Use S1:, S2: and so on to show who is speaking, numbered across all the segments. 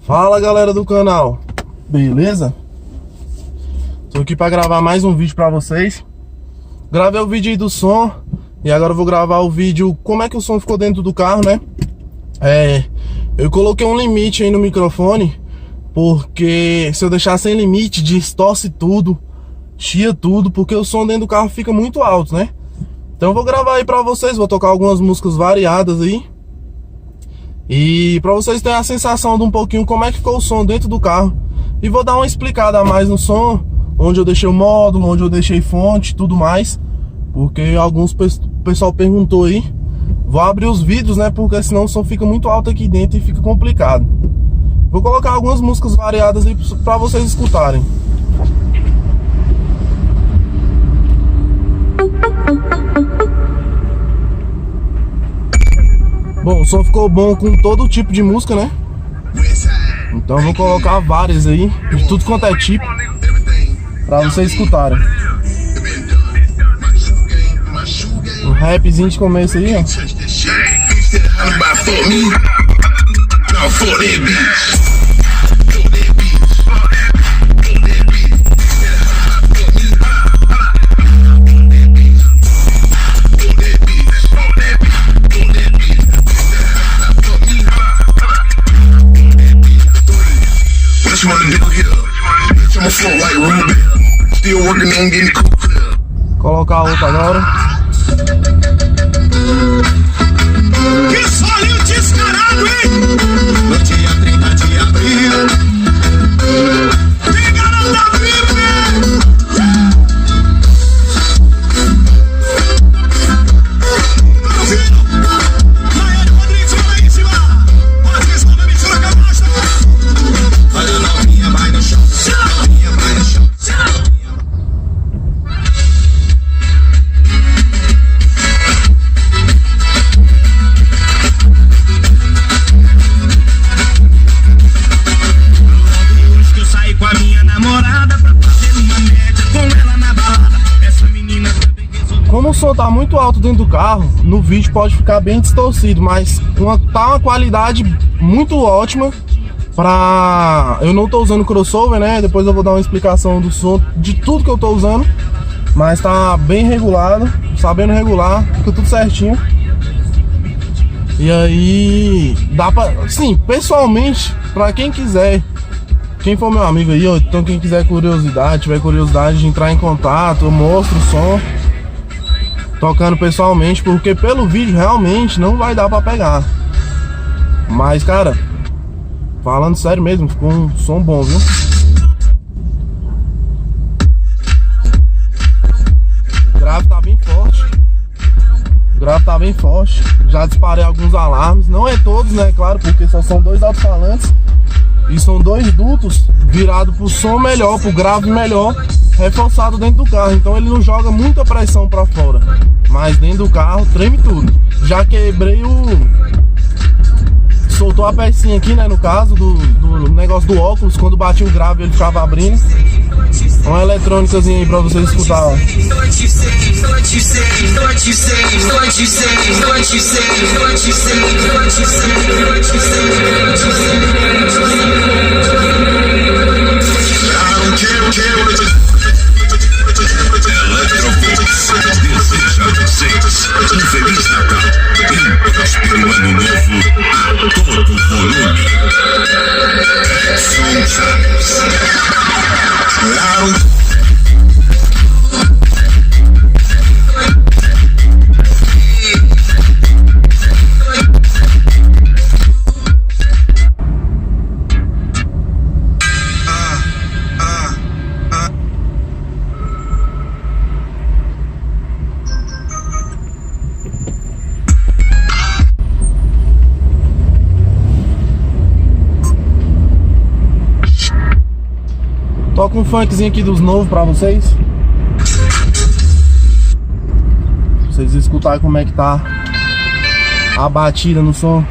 S1: Fala galera do canal, beleza? Tô aqui pra gravar mais um vídeo pra vocês. Gravei o vídeo aí do som e agora eu vou gravar o vídeo como é que o som ficou dentro do carro, né? Eu coloquei um limite aí no microfone, porque se eu deixar sem limite distorce tudo, chia tudo, porque o som dentro do carro fica muito alto, né? Então eu vou gravar aí pra vocês, vou tocar algumas músicas variadas aí. E pra vocês terem a sensação de um pouquinho como é que ficou o som dentro do carro. E vou dar uma explicada a mais no som, onde eu deixei o módulo, onde eu deixei fonte, tudo mais. Porque o pessoal perguntou aí. Vou abrir os vídeos, né, porque senão o som fica muito alto aqui dentro e fica complicado. Vou colocar algumas músicas variadas aí pra vocês escutarem. Bom, o som ficou bom com todo tipo de música, né? Então eu vou colocar várias aí, de tudo quanto é tipo, pra vocês escutarem. Um rapzinho de começo aí, ó. Colocar a outra agora.
S2: Que solinho descarado, hein? No dia 30 de abril, tem garota viva. Maiane Rodrigues, olha aí em cima. Pode responder, me tira a caixa. Olha a novinha, vai no chão. Novinha, vai no chão.
S1: Como o som tá muito alto dentro do carro, no vídeo pode ficar bem distorcido, mas tá uma qualidade muito ótima. Eu não tô usando crossover, né? Depois eu vou dar uma explicação do som, de tudo que eu tô usando. Mas tá bem regulado, sabendo regular, fica tudo certinho. E aí, dá pra... Sim, pessoalmente, pra quem quiser, quem for meu amigo aí, ou então quem quiser tiver curiosidade de entrar em contato, eu mostro o som tocando pessoalmente, porque pelo vídeo realmente não vai dar pra pegar. Mas cara, falando sério mesmo, ficou um som bom, viu? O grave tá bem forte. O grave tá bem forte. Já disparei alguns alarmes, não é todos, né, claro, porque só são dois alto-falantes e são dois dutos virados pro som melhor, pro grave melhor, reforçado dentro do carro. Então ele não joga muita pressão pra fora, mas dentro do carro treme tudo. Já quebrei soltou a pecinha aqui, né, no caso do negócio do óculos. Quando bati o grave ele ficava abrindo. Uma eletrônicazinha aí pra vocês escutar, ó.
S2: Um Feliz Natal e um próspero ano novo a todo volume.
S1: Toca um funkzinho aqui dos novos pra vocês. Pra vocês escutarem como é que tá a batida no som.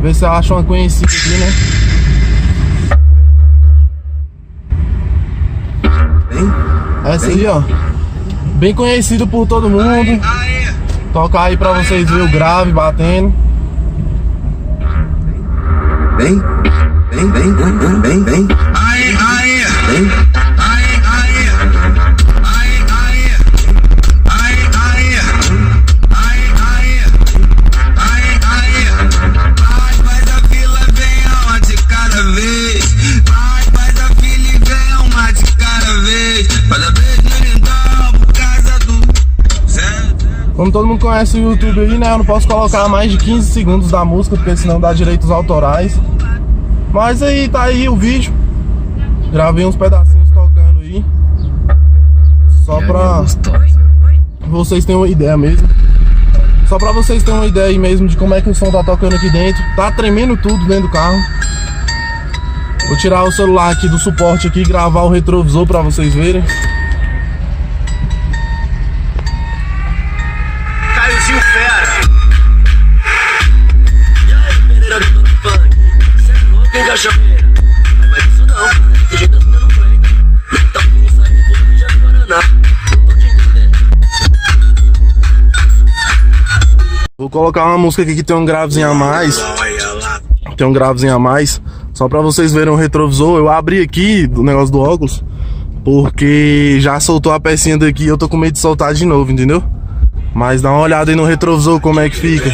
S1: Ver se eu acho uma conhecida aqui, né? Hein? Essa aí, ó. Bem conhecido por todo mundo. Toca aí pra vocês verem o grave batendo.
S2: Vem. Vem. Faz a fila, vem uma de cada vez. Faz a fila e vem uma de cada vez. Cada vez no lindão, por causa do Zé.
S1: Como todo mundo conhece o YouTube aí, né? Eu não posso colocar mais de 15 segundos da música, porque senão dá direitos autorais. Mas aí, tá aí o vídeo. Gravei uns pedacinhos tocando aí. Só pra vocês terem uma ideia mesmo. Só pra vocês terem uma ideia aí mesmo de como é que o som tá tocando aqui dentro. Tá tremendo tudo dentro do carro. Vou tirar o celular aqui do suporte aqui e gravar o retrovisor pra vocês verem.
S3: Caiozinho fera. E aí, Pereira do Dona Funk? Cê é louco, hein, cachoeira? Mas isso não, cara. Esse jeito assim eu não aguento. Então isso aí tudo já do Paraná. Não tô te entendendo.
S1: Vou colocar uma música aqui que tem um gravezinho a mais. Tem um gravezinho a mais. Só pra vocês verem o retrovisor. Eu abri aqui do negócio do óculos, porque já soltou a pecinha daqui e eu tô com medo de soltar de novo, entendeu? Mas dá uma olhada aí no retrovisor como é que fica.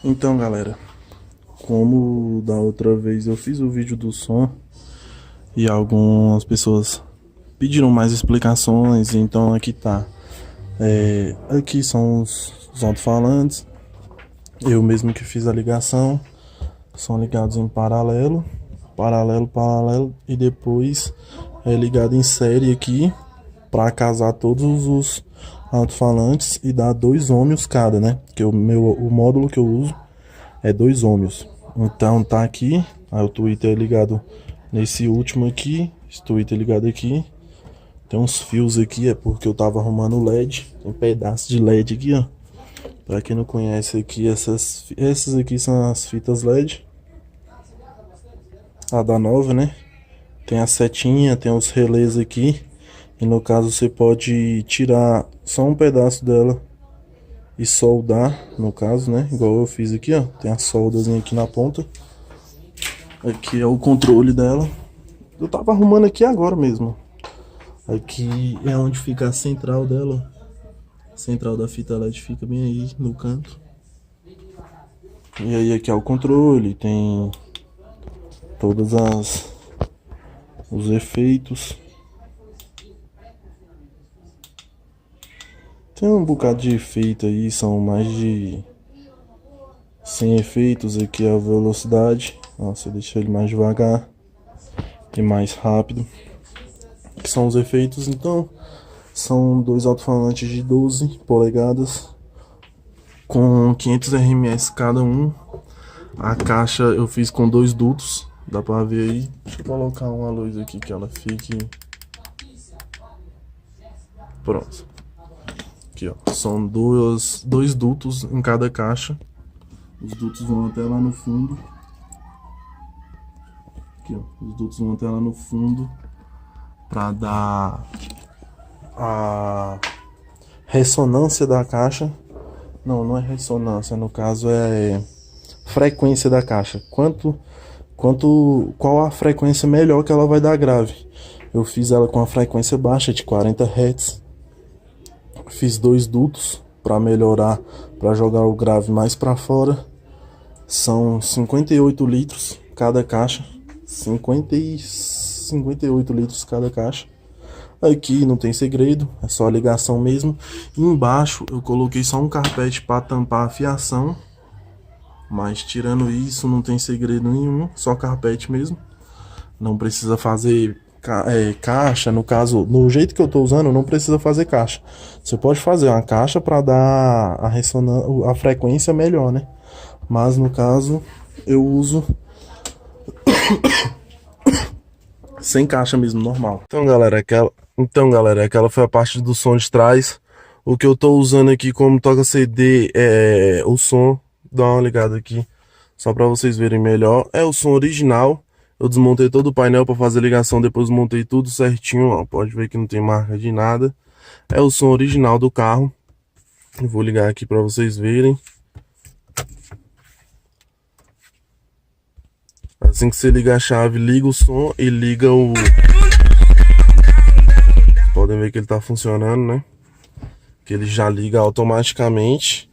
S1: Então, galera, como da outra vez eu fiz o vídeo do som e algumas pessoas pediram mais explicações, então aqui tá. Aqui são os alto-falantes. Eu mesmo que fiz a ligação. São ligados em paralelo, e depois é ligado em série aqui para casar todos os alto-falantes e dar 2 ohms cada, né? Porque o módulo que eu uso é 2 ohms. Então tá aqui, aí o tweeter é ligado nesse último aqui, esse tweeter ligado aqui. Tem uns fios aqui, é porque eu tava arrumando o LED. Tem um pedaço de LED aqui, ó. Pra quem não conhece aqui, essas aqui são as fitas LED. A da nova, né? Tem a setinha, tem os relés aqui. E no caso você pode tirar só um pedaço dela e soldar, no caso, né? Igual eu fiz aqui, ó. Tem a soldazinha aqui na ponta. Aqui é o controle dela. Eu tava arrumando aqui agora mesmo. Aqui é onde fica a central dela. A central da fita LED fica bem aí no canto. E aí aqui é o controle, tem todas os efeitos. Tem um bocado de efeito aí, são mais de 100 efeitos. Aqui é a velocidade. Nossa, deixa ele mais devagar e mais rápido. Que são os efeitos, então são 2 alto-falantes de 12 polegadas com 500 RMS cada um. A caixa eu fiz com 2 dutos, dá pra ver aí. Deixa eu colocar uma luz aqui que ela fique. Pronto. Aqui, ó, são dois dutos em cada caixa. Os dutos vão até lá no fundo. Aqui, ó, os dutos vão até lá no fundo para dar a ressonância da caixa. Não é ressonância, no caso é frequência da caixa. Qual a frequência melhor que ela vai dar grave. Eu fiz ela com a frequência baixa de 40 Hz. Fiz 2 dutos para melhorar, para jogar o grave mais para fora. São 58 litros cada caixa. 58 litros cada caixa. Aqui não tem segredo, é só a ligação mesmo. Embaixo eu coloquei só um carpete para tampar a fiação. Mas tirando isso não tem segredo nenhum, só carpete mesmo. Não precisa fazer caixa, no caso, no jeito que eu tô usando, não precisa fazer caixa. Você pode fazer uma caixa para dar a frequência melhor, né? Mas no caso eu uso sem caixa mesmo, normal. Então, galera, Então, galera, aquela foi a parte do som de trás. O que eu tô usando aqui como toca CD é o som. Dá uma ligada aqui, só para vocês verem melhor. É o som original. Eu desmontei todo o painel para fazer a ligação, depois montei tudo certinho, ó. Pode ver que não tem marca de nada. É o som original do carro. Eu vou ligar aqui para vocês verem. Assim que você liga a chave, liga o som e liga o... Podem ver que ele tá funcionando, né? Que ele já liga automaticamente.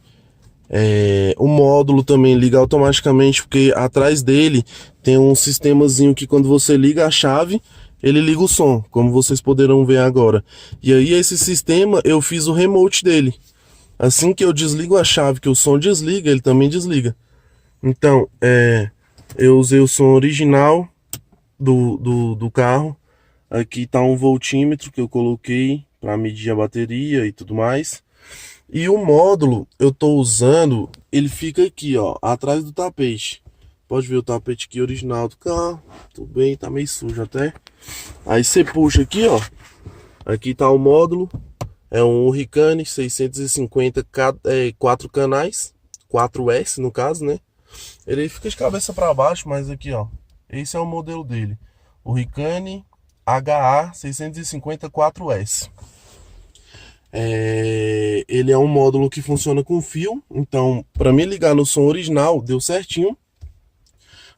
S1: O módulo também liga automaticamente, porque atrás dele tem um sistemazinho que quando você liga a chave, ele liga o som, como vocês poderão ver agora. E aí esse sistema, eu fiz o remote dele. Assim que eu desligo a chave, que o som desliga, ele também desliga. Então, eu usei o som original do carro. Aqui tá um voltímetro que eu coloquei para medir a bateria e tudo mais. E o módulo eu tô usando, ele fica aqui, ó, atrás do tapete. Pode ver o tapete aqui original do carro. Tudo bem, tá meio sujo até. Aí você puxa aqui, ó. Aqui tá o módulo. É um Hurricane 650 4 canais. 4S no caso, né? Ele fica de cabeça para baixo, mas aqui, ó. Esse é o modelo dele. Hurricane HA 650 4S. Ele é um módulo que funciona com fio. Então, para me ligar no som original, deu certinho.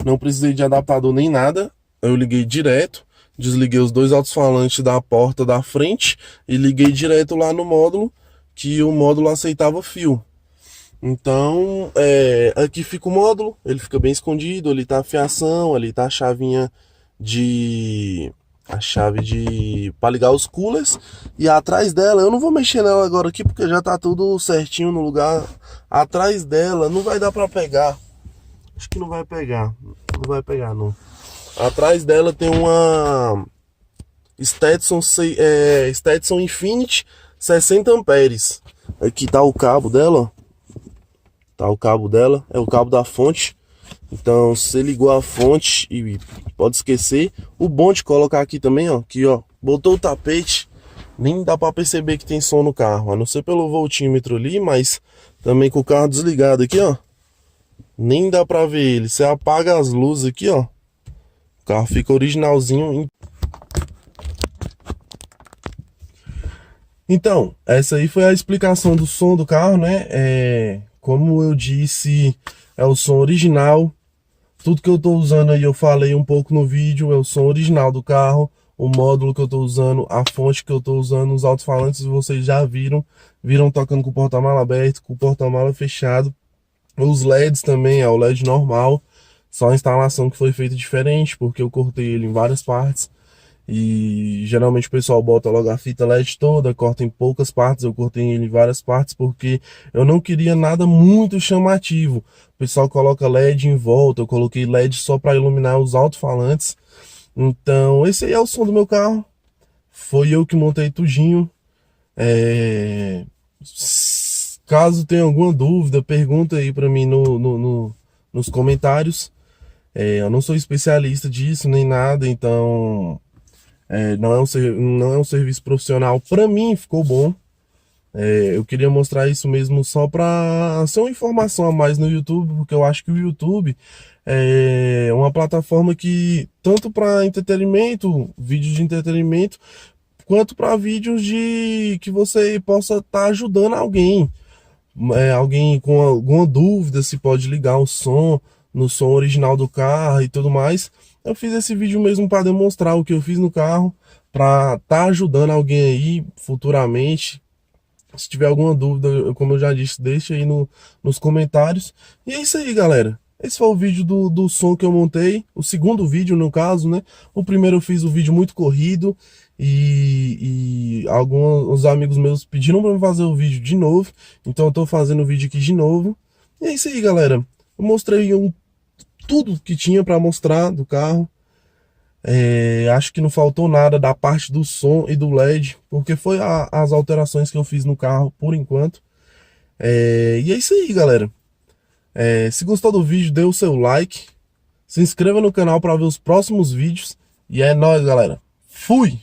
S1: Não precisei de adaptador nem nada. Eu liguei direto. Desliguei os dois alto-falantes da porta da frente e liguei direto lá no módulo, que o módulo aceitava fio. Então, aqui fica o módulo. Ele fica bem escondido. Ali tá a fiação, ali tá a chavinha para ligar os coolers, e atrás dela, eu não vou mexer nela agora aqui porque já tá tudo certinho no lugar. Atrás dela não vai dar para pegar, acho que não vai pegar, não. Atrás dela tem uma Stetson Infinity 60 amperes. Aqui tá o cabo dela, ó. Tá o cabo dela, é o cabo da fonte. Então, você ligou a fonte e pode esquecer. O bom de colocar aqui também, ó, aqui, ó, botou o tapete, nem dá para perceber que tem som no carro, a não ser pelo voltímetro ali, mas também com o carro desligado aqui, ó, nem dá para ver ele. Você apaga as luzes aqui, ó, o carro fica originalzinho. Então, essa aí foi a explicação do som do carro, né? Como eu disse, é o som original. Tudo que eu tô usando aí, eu falei um pouco no vídeo, é o som original do carro. O módulo que eu tô usando, a fonte que eu tô usando, os alto-falantes vocês já viram tocando com o porta-mala aberto, com o porta-mala fechado. Os LEDs também, o LED normal, só a instalação que foi feita diferente, porque eu cortei ele em várias partes. E geralmente o pessoal bota logo a fita LED toda, corta em poucas partes. Eu cortei ele em várias partes porque eu não queria nada muito chamativo. O pessoal coloca LED em volta, eu coloquei LED só para iluminar os alto-falantes. Então esse aí é o som do meu carro. Foi eu que montei tudinho. Caso tenha alguma dúvida, pergunta aí para mim nos comentários. Eu não sou especialista disso nem nada, então não é um serviço profissional. Para mim ficou bom. Eu queria mostrar isso mesmo só para ser uma informação a mais no YouTube, porque eu acho que o YouTube é uma plataforma que tanto para entretenimento, vídeos de entretenimento, quanto para vídeos que você possa estar ajudando alguém. Alguém com alguma dúvida se pode ligar o som no som original do carro e tudo mais. Eu fiz esse vídeo mesmo para demonstrar o que eu fiz no carro, para estar ajudando alguém aí futuramente. Se tiver alguma dúvida, como eu já disse, deixa aí nos comentários. E é isso aí, galera. Esse foi o vídeo do som que eu montei, o segundo vídeo no caso, né? O primeiro eu fiz o vídeo muito corrido e alguns amigos meus pediram para eu fazer o vídeo de novo, então eu tô fazendo o vídeo aqui de novo. E é isso aí, galera. Eu mostrei tudo que tinha para mostrar do carro. Acho que não faltou nada da parte do som e do LED, porque foi as alterações que eu fiz no carro por enquanto. E é isso aí, galera. Se gostou do vídeo, dê o seu like, se inscreva no canal para ver os próximos vídeos, e é nóis, galera. Fui!